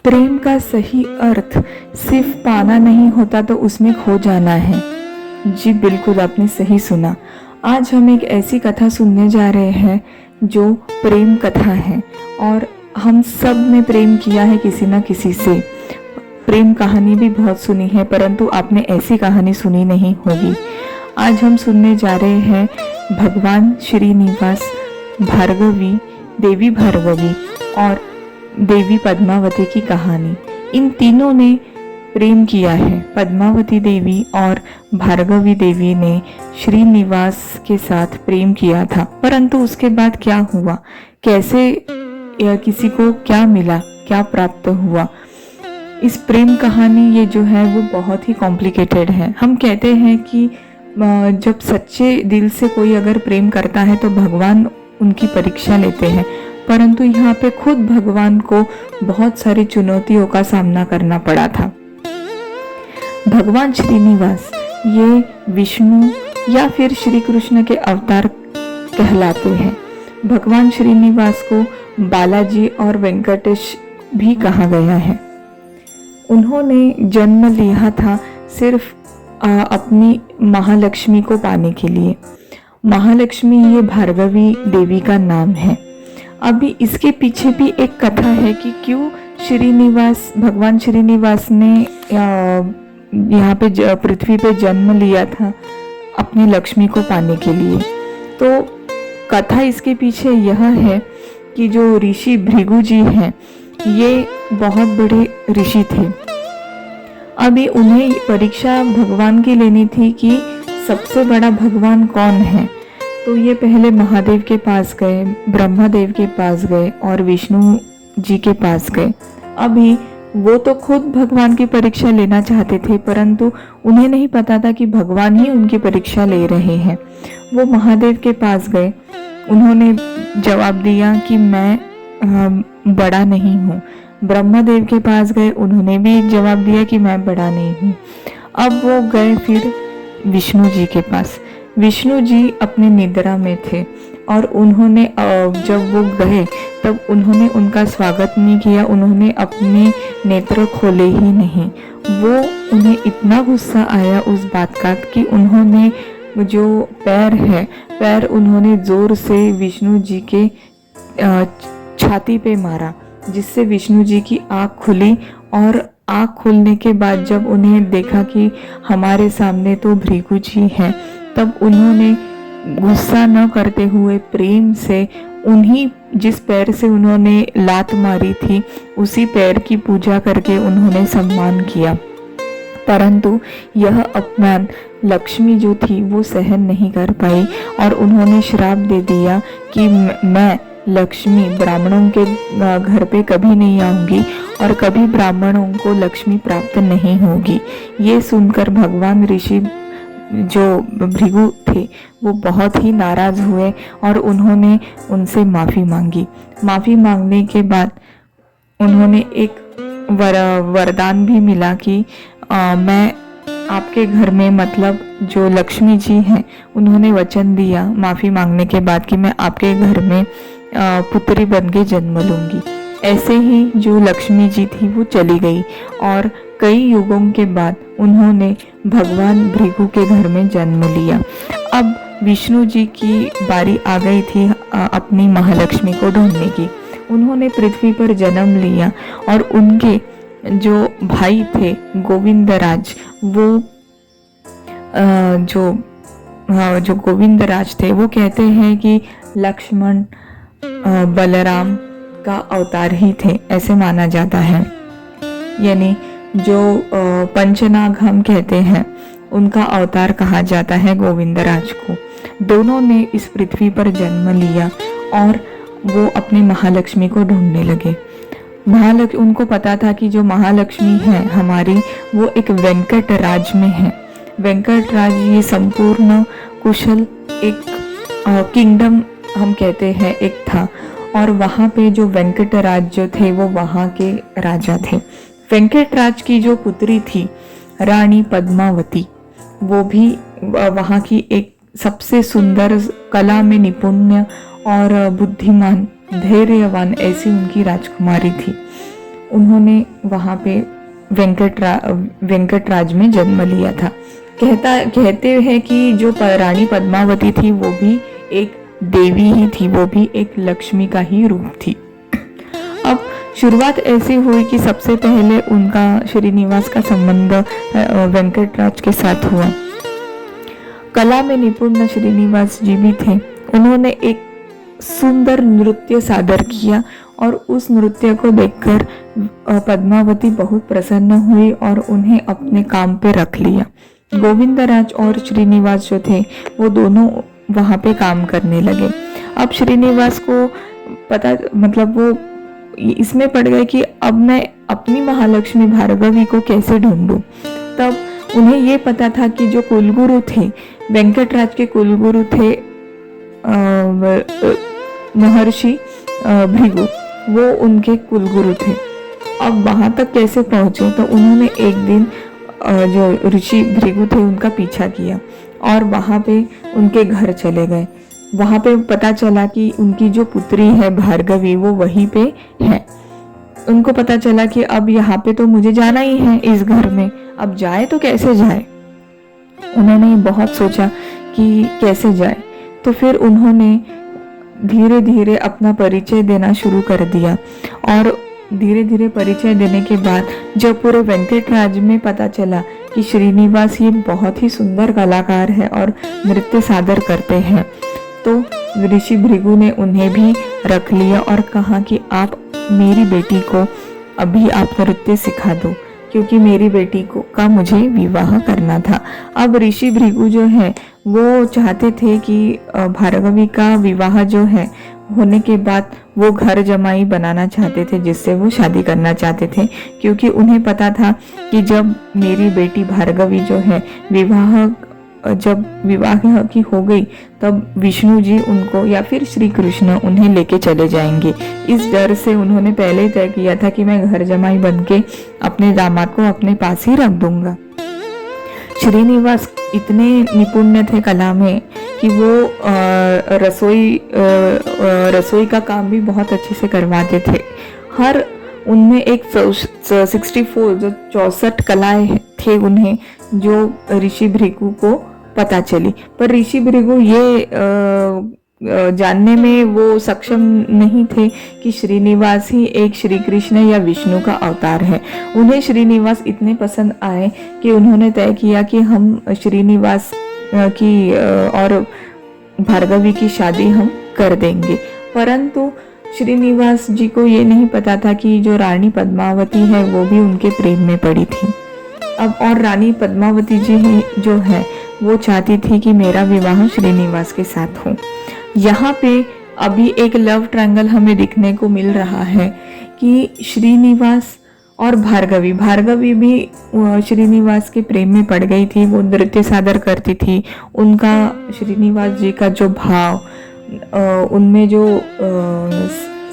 प्रेम का सही अर्थ सिर्फ पाना नहीं होता तो उसमें खो जाना है। जी बिल्कुल, आपने सही सुना। आज हम एक ऐसी कथा सुनने जा रहे हैं जो प्रेम कथा है और हम सब ने प्रेम किया है किसी न किसी से। प्रेम कहानी भी बहुत सुनी है, परंतु आपने ऐसी कहानी सुनी नहीं होगी। आज हम सुनने जा रहे हैं भगवान श्रीनिवास, भार्गवी, देवी भार्गवी और देवी पद्मावती की कहानी। इन तीनों ने प्रेम किया है। पद्मावती देवी और भार्गवी देवी ने श्रीनिवास के साथ प्रेम किया था, परंतु उसके बाद क्या हुआ, कैसे किसी को क्या मिला, क्या प्राप्त हुआ, इस प्रेम कहानी ये जो है वो बहुत ही कॉम्प्लिकेटेड है। हम कहते हैं कि जब सच्चे दिल से कोई अगर प्रेम करता है तो भगवान उनकी परीक्षा लेते हैं, परंतु यहाँ पे खुद भगवान को बहुत सारी चुनौतियों का सामना करना पड़ा था। भगवान श्रीनिवास ये विष्णु या फिर श्री कृष्ण के अवतार कहलाते हैं। भगवान श्रीनिवास को बालाजी और वेंकटेश भी कहा गया है। उन्होंने जन्म लिया था सिर्फ अपनी महालक्ष्मी को पाने के लिए। महालक्ष्मी ये भार्गवी देवी का नाम है। अभी इसके पीछे भी एक कथा है कि क्यों श्रीनिवास, भगवान श्रीनिवास ने यहाँ पे पृथ्वी पे जन्म लिया था अपनी लक्ष्मी को पाने के लिए। तो कथा इसके पीछे यह है कि जो ऋषि भृगु जी हैं ये बहुत बड़े ऋषि थे। अभी उन्हें परीक्षा भगवान की लेनी थी कि सबसे बड़ा भगवान कौन है। तो ये पहले महादेव के पास गए, ब्रह्मा देव के पास गए और विष्णु जी के पास गए। अभी वो तो खुद भगवान की परीक्षा लेना चाहते थे, परंतु उन्हें नहीं पता था कि भगवान ही उनकी परीक्षा ले रहे हैं। वो महादेव के पास गए, उन्होंने जवाब दिया कि मैं बड़ा नहीं हूँ। ब्रह्मदेव के पास गए, उन्होंने भी जवाब दिया कि मैं बड़ा नहीं हूँ। अब वो गए फिर विष्णु जी के पास। विष्णु जी अपने निद्रा में थे और उन्होंने जब वो गए तब उन्होंने उनका स्वागत नहीं किया, उन्होंने अपने नेत्र खोले ही नहीं। वो उन्हें इतना गुस्सा आया उस बात का कि उन्होंने जो पैर उन्होंने जोर से विष्णु जी के छाती पे मारा, जिससे विष्णु जी की आँख खुली। और आँख खुलने के बाद जब उन्हें देखा कि हमारे सामने तो भृगु जी हैं, तब उन्होंने गुस्सा न करते हुए प्रेम से उन्हीं जिस पैर से उन्होंने लात मारी थी उसी पैर की पूजा करके उन्होंने सम्मान किया। परंतु यह अपमान लक्ष्मी जो थी वो सहन नहीं कर पाई और उन्होंने श्राप दे दिया कि मैं लक्ष्मी ब्राह्मणों के घर पे कभी नहीं आऊंगी और कभी ब्राह्मणों को लक्ष्मी प्राप्त नहीं होगी। ये सुनकर भगवान ऋषि जो भृगु थे वो बहुत ही नाराज हुए और उन्होंने उनसे माफ़ी मांगी। माफ़ी मांगने के बाद उन्होंने एक वरदान भी मिला कि मैं आपके घर में, मतलब जो लक्ष्मी जी हैं उन्होंने वचन दिया माफ़ी मांगने के बाद कि मैं आपके घर में पुत्री बन के जन्म लूँगी। ऐसे ही जो लक्ष्मी जी थी वो चली गई और कई युगों के बाद उन्होंने भगवान भृगु के घर में जन्म लिया। अब विष्णु जी की बारी आ गई थी अपनी महालक्ष्मी को ढूंढने की। उन्होंने पृथ्वी पर जन्म लिया और उनके जो भाई थे गोविंदराज, वो जो गोविंदराज थे वो कहते हैं कि लक्ष्मण बलराम का अवतार ही थे, ऐसे माना जाता है। यानी जो पंचनाग हम कहते हैं उनका अवतार कहा जाता है गोविंदराज को। दोनों ने इस पृथ्वी पर जन्म लिया और वो अपनी महालक्ष्मी को ढूंढने लगे। उनको पता था कि जो महालक्ष्मी है हमारी वो एक वेंकट राज में है। वेंकट राज ये संपूर्ण कुशल एक किंगडम हम कहते हैं एक था, और वहाँ पे जो वेंकट राज जो थे वो वहाँ के राजा थे। वेंकट राज की जो पुत्री थी रानी पद्मावती, वो भी वहाँ की एक सबसे सुंदर, कला में निपुण और बुद्धिमान, धैर्यवान ऐसी उनकी राजकुमारी थी। उन्होंने वहाँ पे वेंकटराज में जन्म लिया था। कहते हैं कि जो रानी पद्मावती थी वो भी एक देवी ही थी, वो भी एक लक्ष्मी का ही रूप थी। अब शुरुआत ऐसी हुई कि सबसे पहले उनका श्रीनिवास का संबंध वेंकटराज के साथ हुआ। कला में निपुण श्रीनिवास जी भी थे। उन्होंने एक सुंदर नृत्य सादर किया और उस नृत्य को देखकर पद्मावती बहुत प्रसन्न हुई और उन्हें अपने काम पे रख लिया। गोविंदराज और श्रीनिवास जो थे वो दोनों वहाँ पे काम करने लगे। अब श्रीनिवास को पता वो इसमें पड़ गए कि अब मैं अपनी महालक्ष्मी भार्गवी को कैसे ढूंढूं। तब उन्हें ये पता था कि जो कुलगुरु थे, वेंकटराज के कुलगुरु थे महर्षि भृगु, वो उनके कुलगुरु थे। अब वहां तक कैसे पहुंचे, तो उन्होंने एक दिन जो ऋषि भृगु थे उनका पीछा किया और वहां पे उनके घर चले गए। वहां पे पता चला कि उनकी जो पुत्री है भार्गवी वो वहीं पे है। उनको पता चला कि अब यहाँ पे तो मुझे जाना ही है इस घर में, अब जाए तो कैसे जाए। उन्होंने बहुत सोचा कि कैसे जाए, तो फिर उन्होंने धीरे धीरे अपना परिचय देना शुरू कर दिया। और धीरे धीरे परिचय देने के बाद जब पूरे वेंकटराज में पता चला कि श्रीनिवास ये बहुत ही सुंदर कलाकार है और नृत्य सादर करते हैं, तो ऋषि भृगु ने उन्हें भी रख लिया और कहा कि आप मेरी बेटी को अभी आप नृत्य सिखा दो, क्योंकि मेरी बेटी का मुझे विवाह करना था। अब ऋषि भृगु जो है वो चाहते थे कि भार्गवी का विवाह जो है होने के बाद वो घर जमाई बनाना चाहते थे, जिससे वो शादी करना चाहते थे, क्योंकि उन्हें पता था कि जब मेरी बेटी भार्गवी जो है जब विवाह की हो गई तब विष्णु जी उनको या फिर श्री कृष्ण उन्हें लेके चले जाएंगे। इस डर से उन्होंने पहले ही तय किया था कि मैं घर जमाई बनके अपने दामाद को अपने पास ही रख दूंगा। श्रीनिवास इतने निपुण थे कला में कि वो रसोई का काम भी बहुत अच्छे से करवाते थे। हर उनमें एक 64 कलाएं थे उन्हें, जो ऋषि भृगु को पता चली। पर ऋषि भृगु ये जानने में वो सक्षम नहीं थे कि श्रीनिवास ही एक श्री कृष्ण या विष्णु का अवतार है। उन्हें श्रीनिवास इतने पसंद आए कि उन्होंने तय किया कि हम श्रीनिवास की और भार्गवी की शादी हम कर देंगे। परंतु श्रीनिवास जी को ये नहीं पता था कि जो रानी पद्मावती है वो भी उनके प्रेम में पड़ी थी। अब और रानी पद्मावती जी जो है वो चाहती थी कि मेरा विवाह श्रीनिवास के साथ हो। यहाँ पे अभी एक लव ट्रायंगल हमें दिखने को मिल रहा है कि श्रीनिवास और भार्गवी भी श्रीनिवास के प्रेम में पड़ गई थी। वो नृत्य सादर करती थी, उनका श्रीनिवास जी का जो भाव, उनमें जो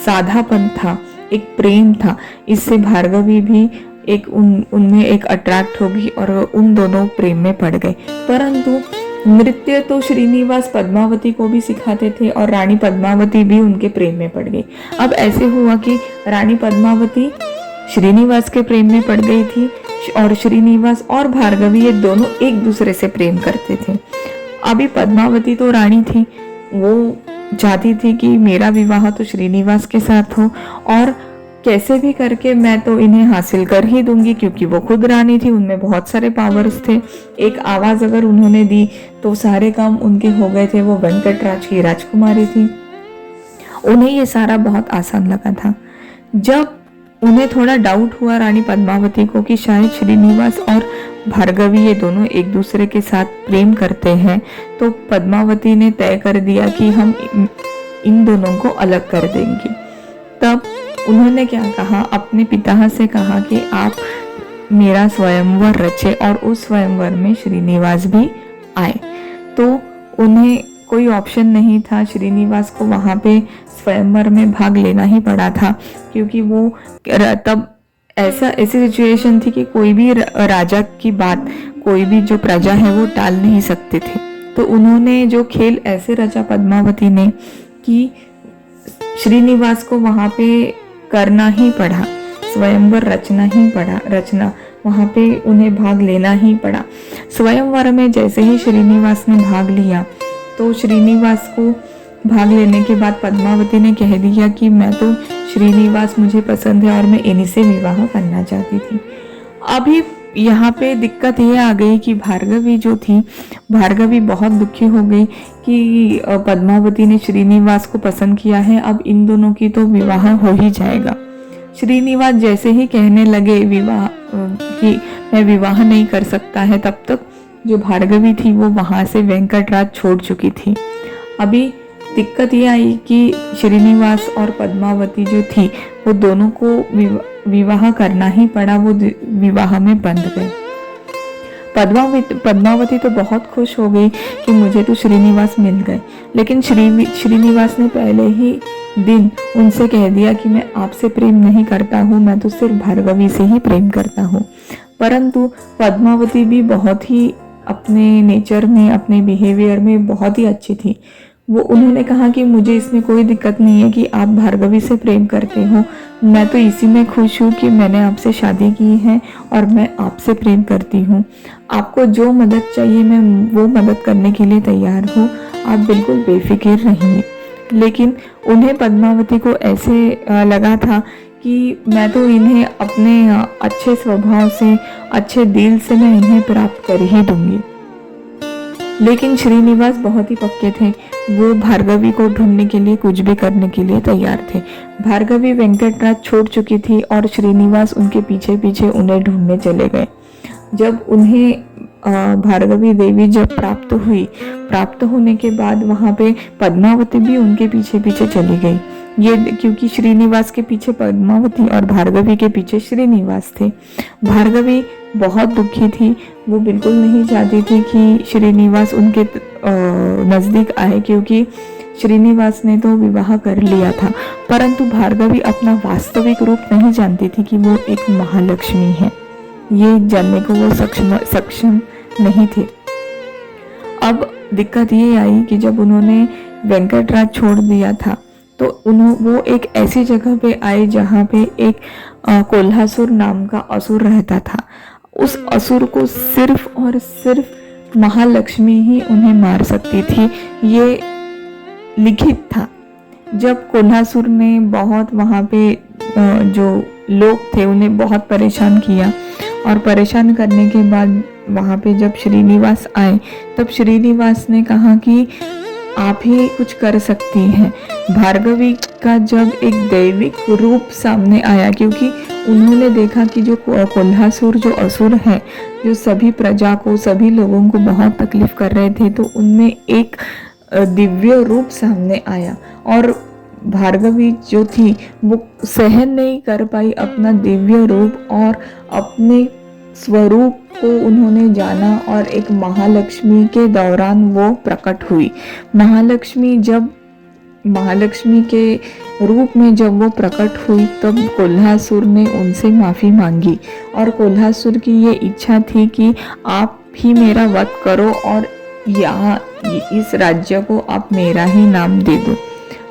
साधापन था, एक प्रेम था, इससे भार्गवी भी एक उनमें एक अट्रैक्ट होगी और उन दोनों प्रेम में पड़ गए। परंतु नृत्य तो श्रीनिवास पद्मावती को भी सिखाते थे और रानी पद्मावती भी उनके प्रेम में पड़ गई। अब ऐसे हुआ कि रानी पद्मावती श्रीनिवास के प्रेम में पड़ गई थी और श्रीनिवास और भार्गवी ये दोनों एक दूसरे से प्रेम करते थे। अभी पद्मावती तो रानी थी, वो चाहती थी कि मेरा विवाह तो श्रीनिवास के साथ हो और कैसे भी करके मैं तो इन्हें हासिल कर ही दूंगी, क्योंकि वो खुद रानी थी, उनमें बहुत सारे पावर्स थे। एक आवाज अगर उन्होंने दी तो सारे काम उनके हो गए थे। वो वेंकटराज की राजकुमारी थी, उन्हें ये सारा बहुत आसान लगा था। जब उन्हें थोड़ा डाउट हुआ रानी पद्मावती को कि शायद श्रीनिवास और भार्गवी ये दोनों एक दूसरे के साथ प्रेम करते हैं, तो पद्मावती ने तय कर दिया कि हम इन दोनों को अलग कर देंगे। तब उन्होंने क्या कहा, अपने पिता से कहा कि आप मेरा स्वयंवर रचे और उस स्वयंवर में श्रीनिवास भी आए। तो उन्हें कोई ऑप्शन नहीं था, श्रीनिवास को वहां पे स्वयंवर में भाग लेना ही पड़ा था, क्योंकि वो तब ऐसी सिचुएशन थी कि कोई भी राजा की बात कोई भी जो प्रजा है वो टाल नहीं सकते थे। तो उन्होंने जो खेल ऐसे रचा पद्मावती ने कि श्रीनिवास को वहां पे करना ही पड़ा। स्वयंवर रचना वहाँ पे उन्हें भाग लेना ही पड़ा। स्वयंवर में जैसे ही श्रीनिवास ने भाग लिया तो श्रीनिवास को भाग लेने के बाद पद्मावती ने कह दिया कि मैं तो श्रीनिवास मुझे पसंद है और मैं इन्हीं से विवाह करना चाहती थी। अभी यहाँ पे दिक्कत ये आ गई कि भार्गवी जो थी, भार्गवी बहुत दुखी हो गई कि पद्मावती ने श्रीनिवास को पसंद किया है, अब इन दोनों की तो विवाह हो ही जाएगा। श्रीनिवास जैसे ही कहने लगे विवाह कि मैं विवाह नहीं कर सकता है, तब तक जो भार्गवी थी वो वहाँ से वेंकटराज छोड़ चुकी थी। अभी दिक्कत ये आई कि श्रीनिवास और पद्मावती जो थी वो दोनों को विवाह करना ही पड़ा, वो विवाह में बंध गए। पद्मावती तो बहुत खुश हो गई कि मुझे तो श्रीनिवास मिल गए, लेकिन श्रीनिवास ने पहले ही दिन उनसे कह दिया कि मैं आपसे प्रेम नहीं करता हूँ, मैं तो सिर्फ भार्गवी से ही प्रेम करता हूँ। परंतु पद्मावती भी बहुत ही अपने नेचर में, अपने बिहेवियर में बहुत ही अच्छी थी। वो उन्होंने कहा कि मुझे इसमें कोई दिक्कत नहीं है कि आप भार्गवी से प्रेम करते हो, मैं तो इसी में खुश हूँ कि मैंने आपसे शादी की है और मैं आपसे प्रेम करती हूँ। आपको जो मदद चाहिए मैं वो मदद करने के लिए तैयार हूँ, आप बिल्कुल बेफिक्र रहिए। लेकिन उन्हें पद्मावती को ऐसे लगा था कि मैं तो इन्हें अपने अच्छे स्वभाव से, अच्छे दिल से मैं इन्हें प्राप्त कर ही दूंगी। लेकिन श्रीनिवास बहुत ही पक्के थे, वो भार्गवी को ढूंढने के लिए कुछ भी करने के लिए तैयार थे। भार्गवी वेंकटराज छोड़ चुकी थी और श्रीनिवास उनके पीछे पीछे उन्हें ढूंढने चले गए। जब उन्हें भार्गवी देवी जब प्राप्त होने के बाद वहाँ पे पद्मावती भी उनके पीछे पीछे चली गई। ये क्योंकि श्रीनिवास के पीछे पद्मावती और भार्गवी के पीछे श्रीनिवास थे। भार्गवी बहुत दुखी थी, वो बिल्कुल नहीं चाहती थी कि श्रीनिवास उनके नज़दीक आए, क्योंकि श्रीनिवास ने तो विवाह कर लिया था। परंतु भार्गवी अपना वास्तविक रूप नहीं जानती थी कि वो एक महालक्ष्मी है, ये जानने को वो सक्षम नहीं थे। अब दिक्कत ये आई कि जब उन्होंने वेंकटराज छोड़ दिया था तो वो एक ऐसी जगह पे आए जहाँ पे एक कोल्हासुर नाम का असुर रहता था। उस असुर को सिर्फ और सिर्फ महालक्ष्मी ही उन्हें मार सकती थी, ये लिखित था। जब कोल्हासुर ने बहुत वहाँ पे जो लोग थे उन्हें बहुत परेशान किया, और परेशान करने के बाद वहाँ पे जब श्रीनिवास आए तब श्रीनिवास ने कहा कि आप ही कुछ कर सकती हैं। भार्गवी का जब एक दैविक रूप सामने आया, क्योंकि उन्होंने देखा कि जो कोल्हासुर जो असुर है, जो सभी प्रजा को, सभी लोगों को बहुत तकलीफ कर रहे थे, तो उनमें एक दिव्य रूप सामने आया और भार्गवी जो थी वो सहन नहीं कर पाई अपना दिव्य रूप, और अपने स्वरूप को उन्होंने जाना और एक महालक्ष्मी के दौरान वो प्रकट हुई। महालक्ष्मी के रूप में जब वो प्रकट हुई तब कोल्हासुर ने उनसे माफ़ी मांगी, और कोल्हासुर की ये इच्छा थी कि आप ही मेरा वध करो और यहाँ इस राज्य को आप मेरा ही नाम दे दो।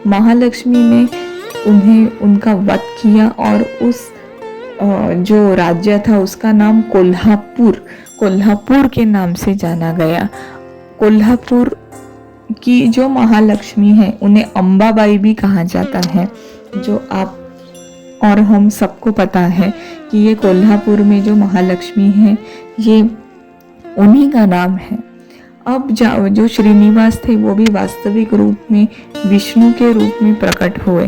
महालक्ष्मी ने उनका वध किया और उस जो राज्य था उसका नाम कोल्हापुर के नाम से जाना गया। कोल्हापुर की जो महालक्ष्मी है उन्हें अंबाबाई भी कहा जाता है, जो आप और हम सबको पता है कि ये कोल्हापुर में जो महालक्ष्मी है ये उन्हीं का नाम है। अब जो श्रीनिवास थे वो भी वास्तविक रूप में विष्णु के रूप में प्रकट हुए।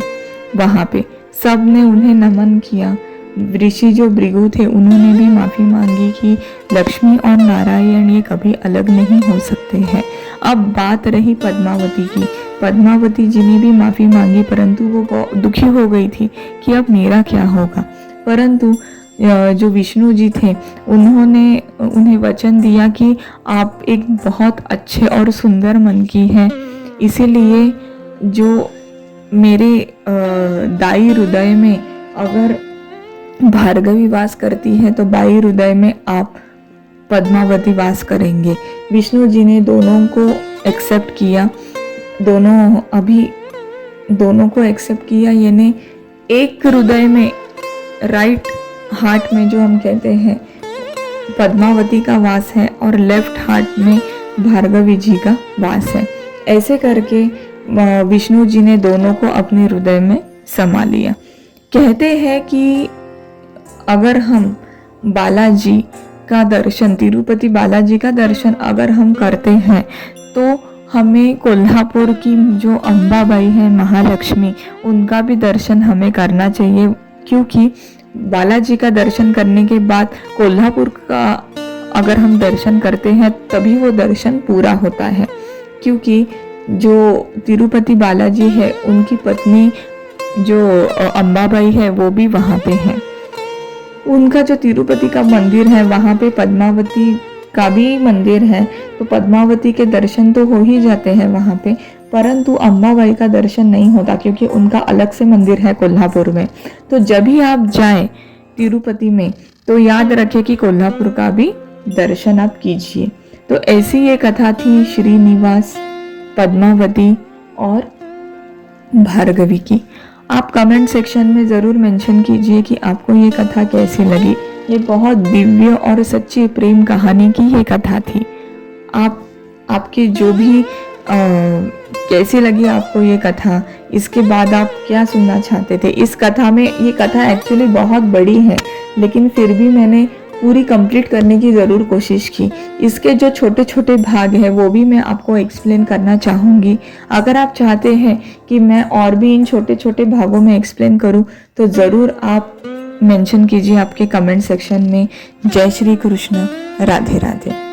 वहाँ पे सब ने उन्हें नमन किया। ऋषि जो भृगु थे उन्होंने भी माफ़ी मांगी कि लक्ष्मी और नारायण ये कभी अलग नहीं हो सकते हैं। अब बात रही पद्मावती की। पद्मावती जी ने भी माफ़ी मांगी, परंतु वो दुखी हो गई थी कि अब मेरा क्या होगा। परंतु जो विष्णु जी थे उन्होंने उन्हें वचन दिया कि आप एक बहुत अच्छे और सुंदर मन की हैं, इसीलिए जो मेरे दाई हृदय में अगर भार्गवी वास करती है तो बाई हृदय में आप पद्मावती वास करेंगे। विष्णु जी ने दोनों को एक्सेप्ट किया, दोनों को एक्सेप्ट किया, यानी एक हृदय में राइट हार्ट में जो हम कहते हैं पद्मावती का वास है और लेफ्ट हार्ट में भार्गवी जी का वास है। ऐसे करके विष्णु जी ने दोनों को अपने हृदय में समा लिया। कहते हैं कि अगर हम बालाजी का दर्शन, तिरुपति बालाजी का दर्शन अगर हम करते हैं तो हमें कोल्हापुर की जो अंबाबाई है महालक्ष्मी, उनका भी दर्शन हमें करना चाहिए, क्योंकि बालाजी का दर्शन करने के बाद कोल्हापुर का अगर हम दर्शन करते हैं तभी वो दर्शन पूरा होता है। क्योंकि जो तिरुपति बालाजी है उनकी पत्नी जो अंबाबाई है वो भी वहाँ पे है। उनका जो तिरुपति का मंदिर है वहाँ पे पद्मावती का भी मंदिर है, तो पद्मावती के दर्शन तो हो ही जाते हैं वहाँ पे, परंतु अंबाबाई का दर्शन नहीं होता क्योंकि उनका अलग से मंदिर है कोल्हापुर में। तो जब भी आप जाएं तिरुपति में तो याद रखें कि कोल्हापुर का भी दर्शन आप कीजिए। तो ऐसी ये कथा थी श्रीनिवास, पद्मावती और भार्गवी की। आप कमेंट सेक्शन में ज़रूर मेंशन कीजिए कि आपको ये कथा कैसी लगी। ये बहुत दिव्य और सच्ची प्रेम कहानी की ये कथा थी। आपकी जो भी कैसी लगी आपको ये कथा, इसके बाद आप क्या सुनना चाहते थे इस कथा में। ये कथा एक्चुअली बहुत बड़ी है, लेकिन फिर भी मैंने पूरी कंप्लीट करने की ज़रूर कोशिश की। इसके जो छोटे छोटे भाग हैं वो भी मैं आपको एक्सप्लेन करना चाहूँगी। अगर आप चाहते हैं कि मैं और भी इन छोटे छोटे भागों में एक्सप्लेन करूँ तो ज़रूर आप मेंशन कीजिए आपके कमेंट सेक्शन में। जय श्री कृष्ण, राधे राधे।